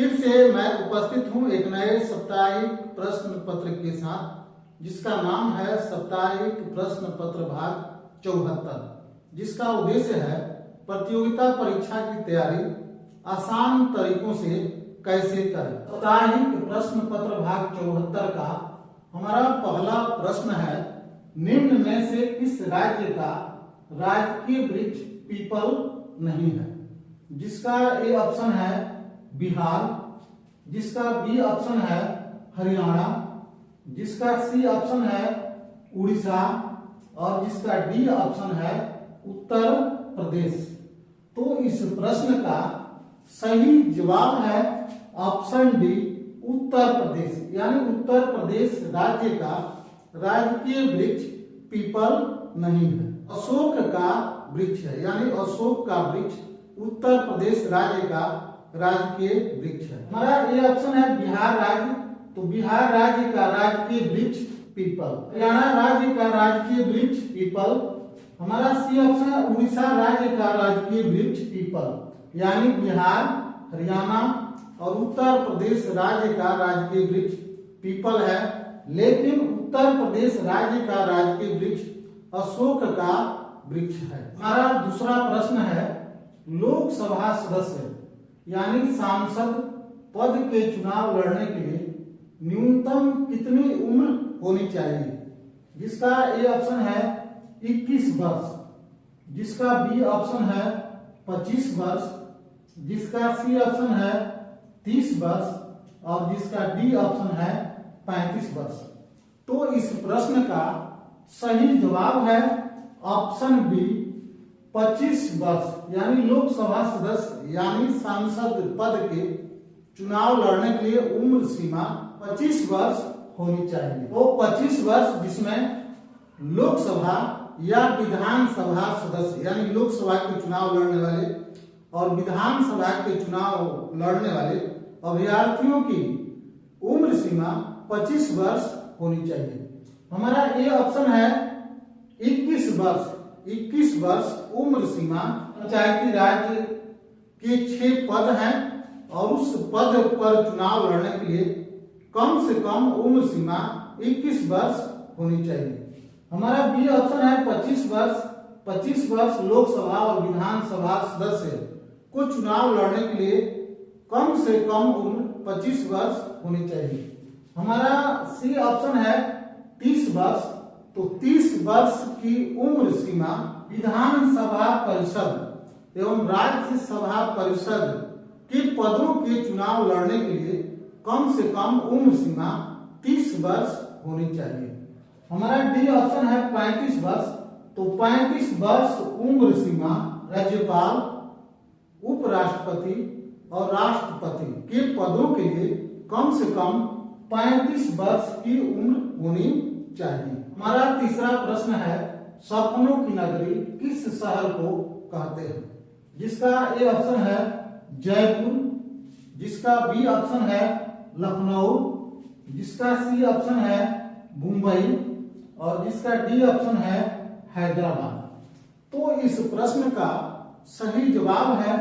फिर से मैं उपस्थित हूं एक नए साप्ताहिक प्रश्न पत्र के साथ, जिसका नाम है साप्ताहिक प्रश्न पत्र भाग 74, जिसका उद्देश्य है प्रतियोगिता परीक्षा की तैयारी आसान तरीकों से कैसे करें। साप्ताहिक प्रश्न पत्र भाग 74 का हमारा पहला प्रश्न है, निम्न में से किस राज्य का राजकीय वृक्ष पीपल नहीं है। जिसका ए ऑप्शन है बिहार, जिसका बी ऑप्शन है हरियाणा, जिसका सी ऑप्शन है उड़ीसा और जिसका डी ऑप्शन है उत्तर प्रदेश। तो इस प्रश्न का सही जवाब है ऑप्शन डी उत्तर प्रदेश, यानी उत्तर प्रदेश राज्य का राजकीय वृक्ष पीपल नहीं है, अशोक का वृक्ष है, यानी अशोक का वृक्ष उत्तर प्रदेश राज्य का राजकीय वृक्ष है। हमारा ये ऑप्शन है बिहार राज्य, तो बिहार राज्य का राजकीय वृक्ष पीपल। हरियाणा राज्य का राजकीय वृक्ष पीपल। हमारा सी ऑप्शन है उड़ीसा राज्य का राजकीय वृक्ष पीपल, यानी बिहार, हरियाणा और उत्तर प्रदेश राज्य का राजकीय वृक्ष पीपल है, लेकिन उत्तर प्रदेश राज्य का राजकीय वृक्ष अशोक का वृक्ष है। हमारा दूसरा प्रश्न है, लोकसभा सदस्य यानी सांसद पद के चुनाव लड़ने के लिए न्यूनतम कितनी उम्र होनी चाहिए। जिसका ए ऑप्शन है 21 वर्ष, जिसका बी ऑप्शन है 25 वर्ष, जिसका सी ऑप्शन है 30 वर्ष और जिसका डी ऑप्शन है 35 वर्ष। तो इस प्रश्न का सही जवाब है ऑप्शन बी 25 वर्ष, यानी लोकसभा सदस्य यानी सांसद पद के चुनाव लड़ने के लिए उम्र सीमा 25 वर्ष होनी चाहिए। वो 25 वर्ष जिसमें लोकसभा या विधानसभा सदस्य यानी लोकसभा के चुनाव लड़ने वाले और विधानसभा के चुनाव लड़ने वाले अभ्यर्थियों की उम्र सीमा 25 वर्ष होनी चाहिए। हमारा ये ऑप्शन है 21 वर्ष। 21 वर्ष उम्र सीमा। पंचायती राज के 6 पद हैं और उस पद पर चुनाव लड़ने के लिए कम से कम उम्र सीमा 21 वर्ष होनी चाहिए। हमारा बी ऑप्शन है 25 वर्ष। 25 वर्ष लोकसभा और विधानसभा सदस्य को चुनाव लड़ने के लिए कम से कम उम्र 25 वर्ष होनी चाहिए। हमारा सी ऑप्शन है 30 वर्ष। तो 30 वर्ष की उम्र सीमा विधानसभा परिषद एवं राज्यसभा परिषद के पदों के चुनाव लड़ने के लिए कम से कम उम्र सीमा 30 वर्ष होनी चाहिए। हमारा डी ऑप्शन है 35 वर्ष। तो 35 वर्ष उम्र सीमा राज्यपाल, उपराष्ट्रपति और राष्ट्रपति के पदों के लिए कम से कम 35 वर्ष की उम्र होनी चाहिए। हमारा तीसरा प्रश्न है, सपनों की नगरी किस शहर को कहते हैं। जिसका ए ऑप्शन है जयपुर, जिसका बी ऑप्शन है लखनऊ, जिसका सी ऑप्शन है मुंबई और जिसका डी ऑप्शन है हैदराबाद। तो इस प्रश्न का सही जवाब है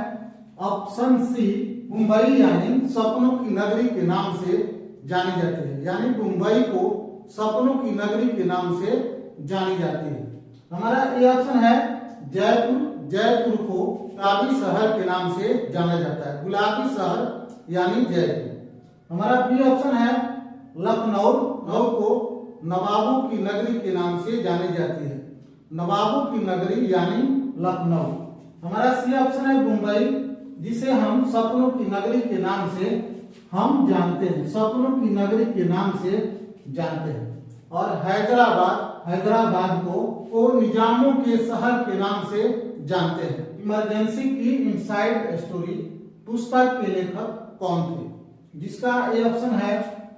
ऑप्शन सी मुंबई, यानी सपनों की नगरी के नाम से जानी जाती है, यानी मुंबई को सपनों की नगरी के नाम से जानी जाती है। हमारा ए ऑप्शन है जयपुर। जयपुर को गुलाबी शहर के नाम से जाना जाता है, गुलाबी शहर यानी जयपुर। हमारा बी ऑप्शन है लखनऊ। लखनऊ को नवाबों की नगरी के नाम से जानी जाती है, नवाबों की नगरी यानी लखनऊ। हमारा सी ऑप्शन है मुंबई, जिसे हम सपनों की नगरी के नाम से हम जानते हैं, सपनों की नगरी के नाम से जानते हैं। और हैदराबाद, हैदराबाद को निजामों के शहर के नाम से जानते हैं। इमरजेंसी की इनसाइड स्टोरी पुस्तक के लेखक कौन थे। जिसका ए ऑप्शन है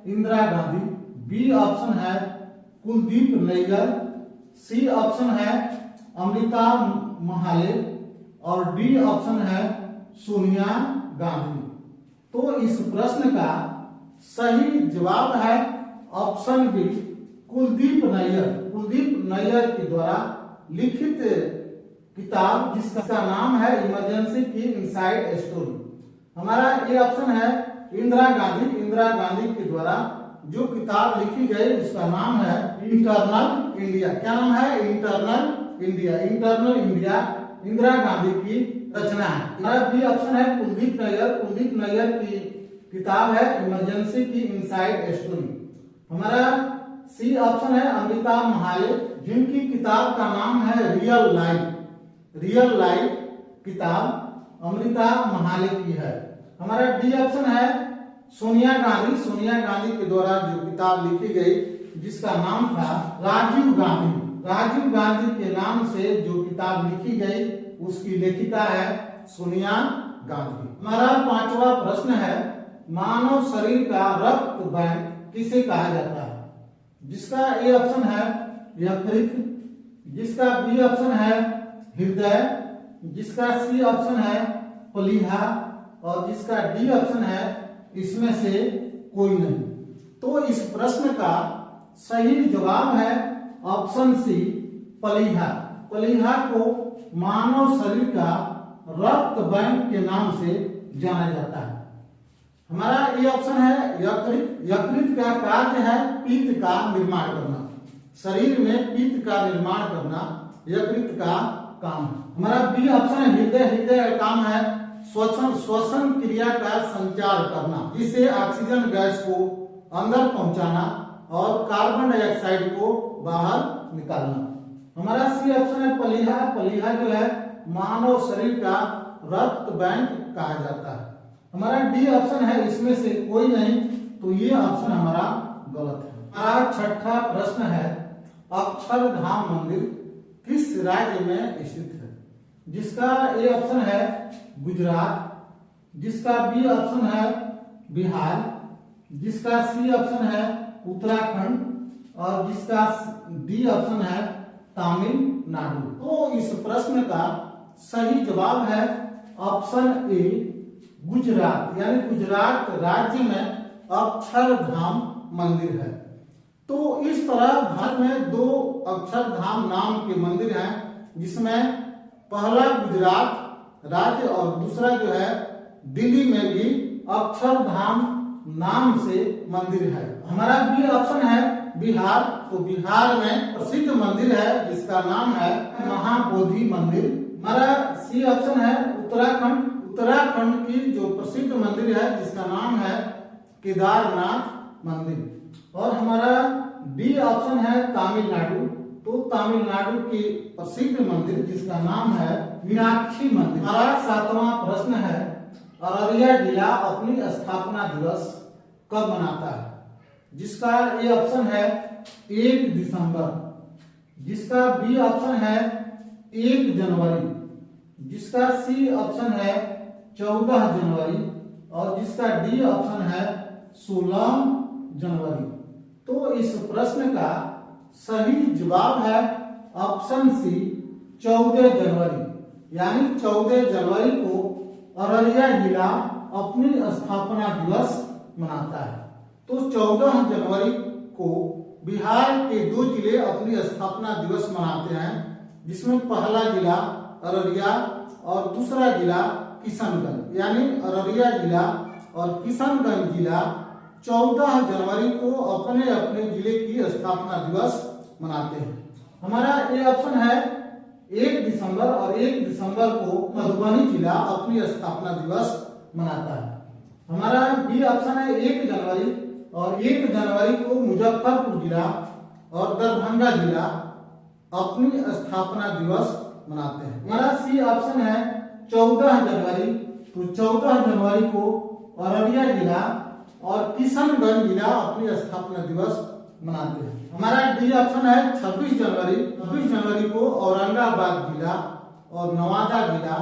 इंदिरा गांधी, बी ऑप्शन है कुलदीप नैयर, सी ऑप्शन है अमृता महाले और डी ऑप्शन है सोनिया गांधी। तो इस प्रश्न का सही जवाब है ऑप्शन बी कुलदीप नैयर। कुलदीप नैयर के द्वारा लिखित किताब जिसका नाम है इमरजेंसी की इनसाइड स्टोरी। हमारा ये ऑप्शन है इंदिरा गांधी के द्वारा जो किताब लिखी गई उसका नाम है इंटरनल इंडिया। क्या नाम है? Internal India. Internal India Indira Gandhi की रचना है। हमारा बी ऑप्शन है कुलदीप नैयर की किताब है इमरजेंसी की इनसाइड स्टोरी। हमारा सी ऑप्शन है अमृता महाले, जिनकी किताब का नाम है रियल लाइफ किताब अमृता महाले की है। हमारा डी ऑप्शन है सोनिया गांधी के द्वारा जो किताब लिखी गई जिसका नाम था राजीव गांधी के नाम से जो किताब लिखी गई उसकी लेखिका है सोनिया गांधी। हमारा पांचवा प्रश्न है मानव शरीर का रक्त बैंक किसे कहा जाता है? जिसका ए ऑप्शन है यकृत, जिसका बी ऑप्शन है हृदय, जिसका सी ऑप्शन है प्लीहा और जिसका डी ऑप्शन है इसमें से कोई नहीं। तो इस प्रश्न का सही जवाब है ऑप्शन सी प्लीहा। प्लीहा को मानव शरीर का रक्त बैंक के नाम से जाना जाता है। हमारा ये ऑप्शन है यकृत का कार्य है पित्त का निर्माण करना। शरीर में पित्त का निर्माण करना यकृत का काम है। हमारा बी ऑप्शन है हृदय का काम है श्वसन क्रिया का संचार करना, जिससे ऑक्सीजन गैस को अंदर पहुंचाना और कार्बन डाइऑक्साइड को बाहर निकालना। हमारा सी ऑप्शन है प्लीहा जो है मानव शरीर का रक्त बैंक कहा जाता है। हमारा डी ऑप्शन है इसमें से कोई नहीं, तो ये ऑप्शन हमारा गलत है। हमारा छठा प्रश्न है अक्षरधाम मंदिर किस राज्य में स्थित है? जिसका ए ऑप्शन है गुजरात, जिसका बी ऑप्शन है बिहार, जिसका सी ऑप्शन है उत्तराखंड और जिसका डी ऑप्शन है तमिलनाडु। तो इस प्रश्न का सही जवाब है ऑप्शन ए गुजरात, यानी गुजरात राज्य में अक्षरधाम मंदिर है। तो इस तरह भारत में दो अक्षरधाम नाम के मंदिर हैं, जिसमें पहला गुजरात राज्य और दूसरा जो है दिल्ली में भी अक्षरधाम नाम से मंदिर है। हमारा बी ऑप्शन है बिहार, तो बिहार में प्रसिद्ध मंदिर है जिसका नाम है महाबोधि मंदिर। हमारा सी ऑप्शन है उत्तराखंड की जो प्रसिद्ध मंदिर है जिसका नाम है केदारनाथ मंदिर। और हमारा डी ऑप्शन है तमिलनाडु, तो तमिलनाडु की प्रसिद्ध मंदिर जिसका नाम है मीनाक्षी मंदिर। हमारा सातवां प्रश्न है अररिया जिला अपनी स्थापना दिवस कब मनाता है? जिसका ए ऑप्शन है 1 दिसंबर, जिसका बी ऑप्शन है 1 जनवरी, जिसका सी ऑप्शन है 14 जनवरी और जिसका डी ऑप्शन है 16 जनवरी। तो इस प्रश्न का सही जवाब है ऑप्शन सी 14 जनवरी, यानी 14 जनवरी को अररिया जिला अपनी स्थापना दिवस मनाता है। तो 14 जनवरी को बिहार के 2 जिले अपनी स्थापना दिवस मनाते हैं, जिसमें पहला जिला अररिया और दूसरा जिला किशनगंज, यानी अररिया जिला और किशनगंज जिला 14 जनवरी को अपने अपने जिले की स्थापना दिवस मनाते हैं। हमारा ए ऑप्शन है 1 दिसंबर और 1 दिसंबर को मधुबनी जिला अपनी स्थापना दिवस मनाता है। हमारा बी ऑप्शन है 1 जनवरी और 1 जनवरी को मुजफ्फरपुर जिला और दरभंगा जिला अपनी स्थापना दिवस मनाते हैं। हमारा सी ऑप्शन है 14 जनवरी, तो 14 जनवरी को अररिया जिला और किशनगंज जिला अपनी स्थापना दिवस मनाते हैं। हमारा डी ऑप्शन है 26 जनवरी को औरंगाबाद जिला और नवादा जिला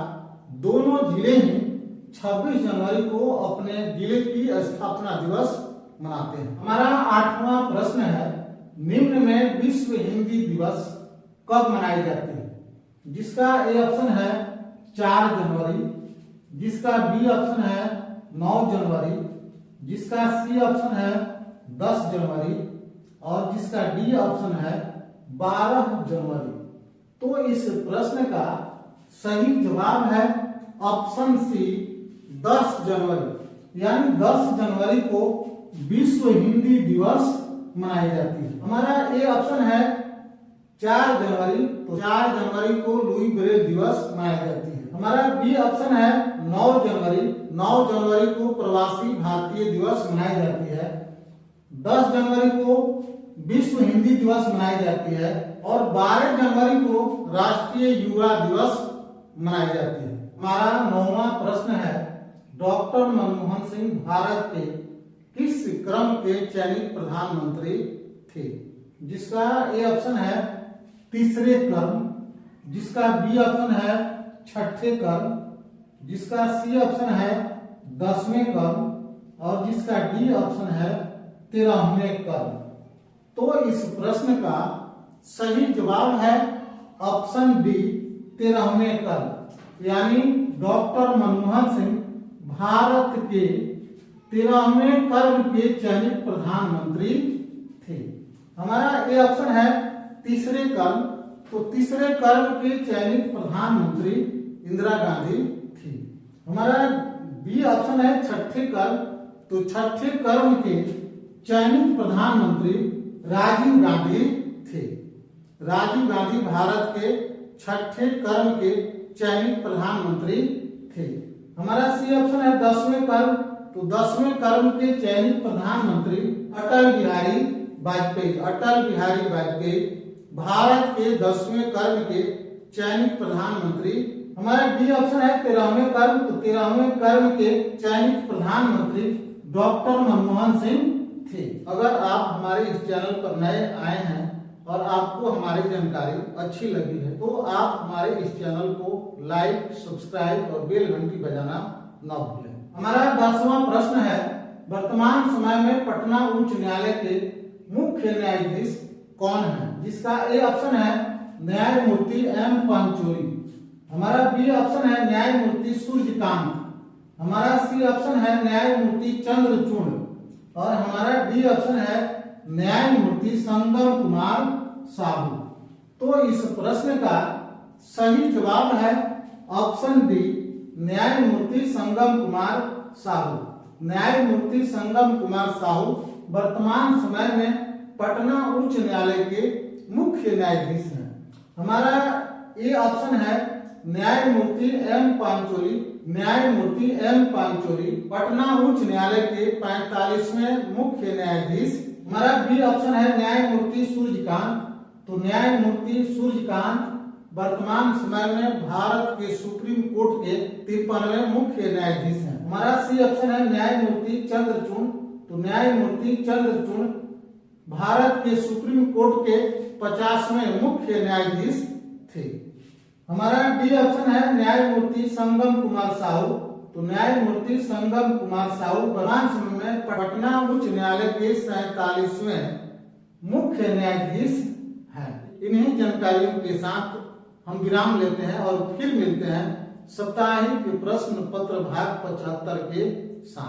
दोनों जिले ही 26 जनवरी को अपने जिले की स्थापना दिवस मनाते हैं। हमारा 8वां प्रश्न है निम्न में विश्व हिंदी दिवस कब मनाई जाती है? जिसका ए ऑप्शन है 4 जनवरी, जिसका बी ऑप्शन है 9 जनवरी, जिसका सी ऑप्शन है 10 जनवरी और जिसका डी ऑप्शन है 12 जनवरी। तो इस प्रश्न का सही जवाब है ऑप्शन सी 10 जनवरी, यानी 10 जनवरी को विश्व हिंदी दिवस मनाई जाती है। हमारा ए ऑप्शन है 4 जनवरी, तो 4 जनवरी को लुई ब्रेल दिवस मनाई जाती है। हमारा बी ऑप्शन है 9 जनवरी, 9 जनवरी को प्रवासी भारतीय दिवस मनाई जाती है। 10 जनवरी को विश्व हिंदी दिवस मनाई जाती है और 12 जनवरी को राष्ट्रीय युवा दिवस मनाई जाती है। हमारा 9वां प्रश्न है, डॉक्टर मनमोहन सिंह भारत के किस क्रम के चयनित प्रधानमंत्री थे? जिसका ए ऑप्शन है तीसरे क्रम, जिसका बी ऑप्शन है छठे क्रम, जिसका सी ऑप्शन है 10वें क्रम और जिसका डी ऑप्शन है 13वें क्रम। तो इस प्रश्न का सही जवाब है ऑप्शन डी 13वें क्रम, यानी डॉक्टर मनमोहन सिंह भारत के 13वें क्रम के चयनित प्रधानमंत्री थे। हमारा ए ऑप्शन है तीसरे क्रम, तो तीसरे क्रम के चयनित प्रधानमंत्री इंदिरा गांधी थी। हमारा बी ऑप्शन है छठे क्रम, तो छठे क्रम के चयनित प्रधानमंत्री राजीव गांधी थे। राजीव गांधी भारत के छठे क्रम के चयनित प्रधानमंत्री थे। हमारा सी ऑप्शन है 10वें क्रम, तो 10वें क्रम के चयनित प्रधानमंत्री अटल बिहारी वाजपेयी। अटल बिहारी वाजपेयी भारत के 10वें क्रम के चयनित प्रधानमंत्री। हमारा डी ऑप्शन है 13वें क्रम, तो 13वें क्रम के चयनित प्रधानमंत्री डॉक्टर मनमोहन सिंह थे। अगर आप हमारे इस चैनल पर नए आए हैं और आपको हमारी जानकारी अच्छी लगी है तो आप हमारे इस चैनल को लाइक, सब्सक्राइब और बेल घंटी बजाना न भूलें। हमारा 10वां प्रश्न है, वर्तमान समय में पटना उच्च न्यायालय के मुख्य न्यायाधीश कौन है? जिसका ए ऑप्शन है न्यायमूर्ति एम पांचोली। हमारा बी ऑप्शन है न्यायमूर्ति सूर्यकांत। हमारा सी ऑप्शन है न्यायमूर्ति चंद्रचूड़ और हमारा डी ऑप्शन है न्यायमूर्ति संगम कुमार साहू। तो इस प्रश्न का सही जवाब है ऑप्शन डी न्यायमूर्ति संगम कुमार साहू। न्यायमूर्ति संगम कुमार साहू वर्तमान समय में पटना उच्च न्यायालय के मुख्य न्यायाधीश हैं। हमारा ए ऑप्शन है न्यायमूर्ति एम पांचोली। न्यायमूर्ति एम पांचोली पटना उच्च न्यायालय के 45वें मुख्य न्यायाधीश। हमारा बी ऑप्शन है न्यायमूर्ति सूर्यकांत। तो न्यायमूर्ति सूर्यकांत वर्तमान समय में भारत के सुप्रीम कोर्ट के 53वें मुख्य न्यायाधीश हैं। हमारा सी ऑप्शन है न्यायमूर्ति चंद्रचूड़। तो न्यायमूर्ति चंद्रचूड़ भारत के सुप्रीम कोर्ट के 50वें मुख्य न्यायाधीश थे। हमारा डी ऑप्शन है न्यायमूर्ति संगम कुमार साहू। तो न्यायमूर्ति संगम कुमार साहू वर्तमान समय में पटना उच्च न्यायालय के 47वें मुख्य न्यायाधीश हैं। इन्हीं जानकारियों के साथ हम विराम लेते हैं और फिर मिलते हैं साप्ताहिक प्रश्न पत्र भाग 75 के साथ।